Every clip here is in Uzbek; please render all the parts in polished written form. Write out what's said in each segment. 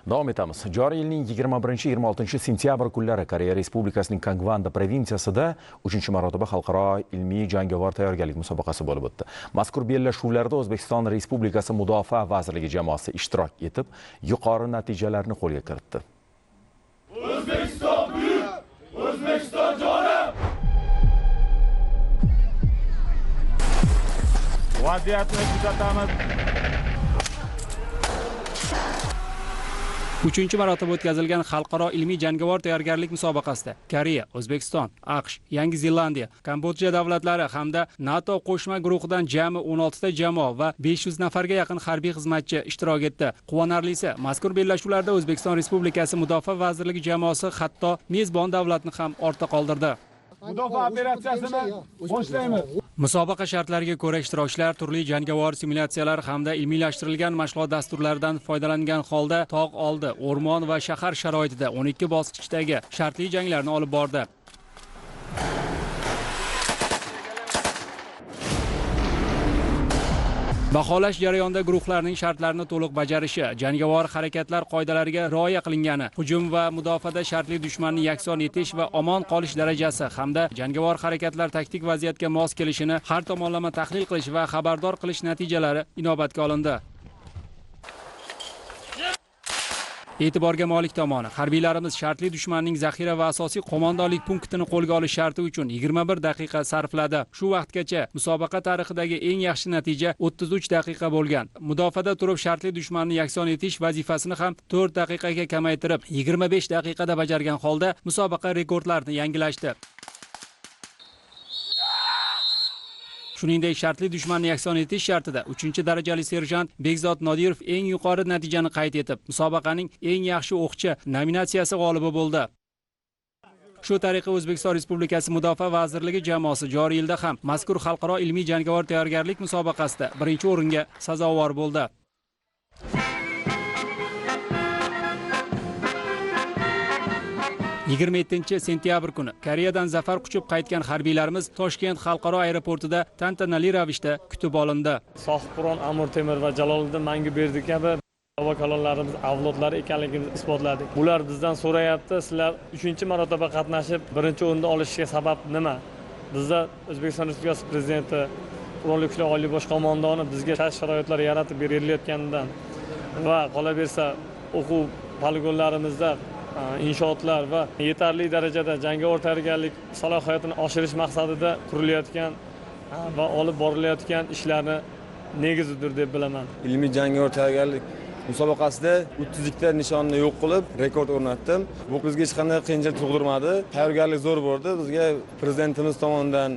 Davom etamiz. Joriy yilning 21-26 sentyabr kunlari Koreya Respublikasining Kangwon provinsiyasida 3-marotaba xalqaro ilmiy jangovar tayyorgarlik musobaqasi bo'lib o'tdi. Mazkur bellashuvlarda O'zbekiston Respublikasi Mudofaa vazirligi jamoasi ishtirok etib, yuqori natijalarni qo'lga kiritdi. O'zbekiston buyuk, O'zbekiston jonim. Vaziyatni kuzatamiz. 3-marotaba o'tkazilgan xalqaro ilmiy jangovar tayyorgarlik musobaqasida Koreya, O'zbekiston, AQSh, Yangi Zelandiya, Kambodja davlatlari hamda NATO qo'shma guruhidan jami 16 ta jamoa va 500 nafarga yaqin harbiy xizmatchi ishtirok etdi. Quvonarlisi, mazkur bellashuvlarda O'zbekiston Respublikasi Mudofaa vazirligi jamoasi hatto mezbon davlatni ham ortda qoldirdi. Mudofaa operatsiyasini boshlaymiz. Musobaqa shartlariga ko'ra ishtirokchilar turli jangovar simulyatsiyalar hamda ilmiylashtirilgan mashg'ulot dasturlaridan foydalangan holda tog' oldi, o'rmon va shahar sharoitida 12 bosqichdagi shartli janglarni olib bordi. Baholash jarayonida guruhlarning shartlarini to'liq bajarishi, jangovar harakatlar qoidalariga rioya qilingani, hujum va mudofaada shartli dushmanni yakson etish va omon qolish darajasi hamda jangovar harakatlar taktik vaziyatga mos kelishini har tomonlama tahlil qilish va xabardor qilish natijalari inobatga olindi. E'tiborga molik tomoni, harbiylarimiz shartli dushmanning zaxira va asosiy qo'mondonlik punktini qo'lga olish sharti uchun 21 daqiqa sarfladi. Shu vaqtgacha musobaqa tarixidagi eng yaxshi natija 33 daqiqa bo'lgan. Mudofaada turib shartli dushmanni yakson etish vazifasini ham 4 daqiqaga kamaytirib, 25 daqiqada bajargan holda musobaqa rekordlarini yangilashdi. Shuningdek, shartli dushmanni yakson etish shartida 3-darajali serjant Bekzod Nodirov eng yuqori natijani qayd etib, musobaqaning eng yaxshi o'qchi nominatsiyasi g'olibi bo'ldi. Shu tariqa O'zbekiston Respublikasi Mudofaa vazirligi jamoasi joriy yilda ham mazkur xalqaro ilmiy jangovar tayyorgarlik musobaqasida 1-o'ringa sazovor bo'ldi. 27-sentyabr kuni Koreyadan zafar quchib qaytgan harbiylarimiz Toshkent xalqaro aeroportida tantanali ravishda kutib olindi. Sohibqiron Amir Temur va Jaloliddin Manguberdi kabi havo kalonlarimiz avlodlari ekanligimizni isbotladik. Bular bizdan so'rayapti, sizlar 3-marotaba qatnashib 1-o'rinni olishga sabab nima? Bizda O'zbekiston Respublikasi prezidenti, Qurolli Kuchlar oliy bosh qo'mondoni bizga sharoitlar yaratib berilayotganidan va qolaversa o'quv poligonlarimizda inshootlar va yetarli darajada jangovar tayyorgarlik salohiyatini oshirish maqsadida qurilayotgan va olib borilayotgan ishlarni negizidir deb bilaman. Ilmiy jangovar tayyorgarlik musobaqasida 32 ta nishonni yo'q qilib rekord o'rnatdim. Bu bizga hech qanday qiyinchilik tug'dirmadi. Tayyorgarlik zo'r bo'ldi. Bizga prezidentimiz tomonidan,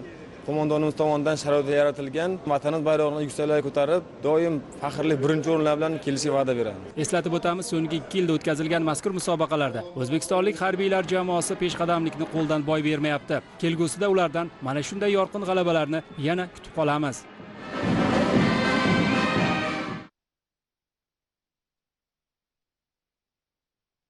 qo'mondonimiz tomonidan sharoitlar yaratilgan. Vatanimiz bayrog'ini yuksaklarga ko'tarib, doim faxrli 1-o'rinlar bilan kelishga va'da beramiz. Eslatib o'tamiz, so'nggi 2 yilda o'tkazilgan mazkur musobaqalarda O'zbekistonlik harbiylar jamoasi peshqadamlikni qo'ldan boy bermayapti. Kelgusida ulardan mana shunday yorqin g'alabalarni yana kutib qolamiz.